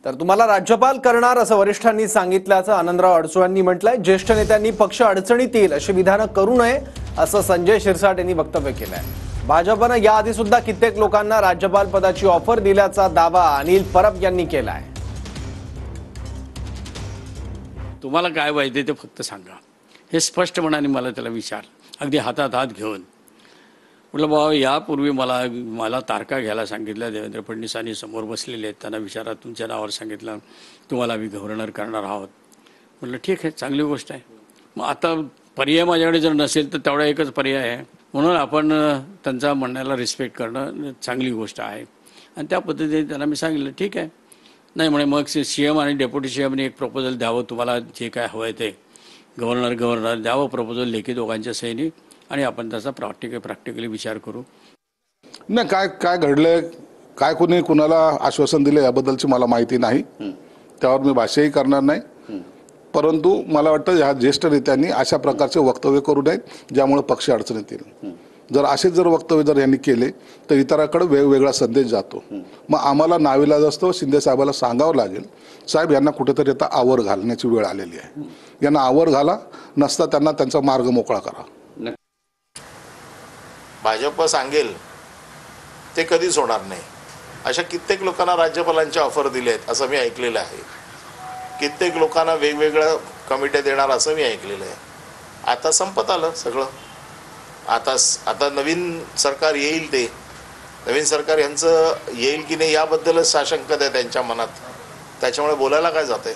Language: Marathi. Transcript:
तर तुम्हाला राज्यपाल करणार असं वरिष्ठांनी सांगितल्याचं आनंदराव अडसूळांनी म्हटलंय। ज्येष्ठ नेत्यांनी पक्ष अडचणीत येईल अशी विधानं करू नये असं संजय शिरसाट यांनी वक्तव्य केलंय। भाजपनं याआधी सुद्धा कित्येक लोकांना राज्यपाल पदाची ऑफर दिल्याचा दावा अनिल परब यांनी केलाय। तुम्हाला काय पाहिजे ते फक्त सांगा, हे स्पष्टपणाने मला त्याला विचार, अगदी हातात हात घेऊन म्हटलं बाबा यापूर्वी मला तारखा घ्यायला सांगितल्या देवेंद्र फडणवीसांनी समोर बसलेले आहेत, त्यांना विचारा तुमच्या नावावर सांगितलं तुम्हाला आम्ही गव्हर्नर करणार आहोत। म्हटलं ठीक आहे, चांगली गोष्ट आहे। मग आता पर्याय माझ्याकडे जर नसेल तर तेवढा एकच पर्याय आहे, म्हणून आपण त्यांचा म्हणण्याला रिस्पेक्ट करणं चांगली गोष्ट आहे। आणि त्या पद्धतीने त्यांना मी सांगितलं ठीक आहे, नाही म्हणे मग CM आणि डेप्युटी CMने एक प्रपोजल द्यावं, तुम्हाला जे काय हवं आहे ते गव्हर्नर द्यावं प्रपोजल लेखी दोघांच्या सहीने, आणि आपण त्याचा प्रॅक्टिकली विचार करू। नाही काय घडलंय, काय कोणी कुणाला आश्वासन दिले याबद्दलची मला माहिती नाही, त्यावर मी भाष्यही करणार नाही। परंतु मला वाटतं ह्या ज्येष्ठ नेत्यांनी अशा प्रकारचे वक्तव्य करू नयेत ज्यामुळे पक्ष अडचणीत येईल। जर वक्तव्य जर यांनी केले तर इतरांकडे वेगवेगळा संदेश जातो। मग आम्हाला नाविलाज असतो, शिंदे साहेबाला सांगावं लागेल, साहेब यांना कुठेतरी आता आवर घालण्याची वेळ आलेली आहे, यांना आवर घाला, नसता त्यांना त्यांचा मार्ग मोकळा करा। भाजप सांगेल ते कधीच होणार नाही। अशा कित्येक लोकांना राज्यपालांची ऑफर दिली आहेत असं मी ऐकलेलं आहे, कित्येक लोकांना वेगवेगळ्या कमिट्या देणार असं मी ऐकलेलं आहे। आता संपत आलं सगळं, आता नवीन सरकार येईल, ते नवीन सरकार यांचं येईल की नाही याबद्दलच साशंकता आहे त्यांच्या मनात, त्याच्यामुळे बोलायला काय जाते।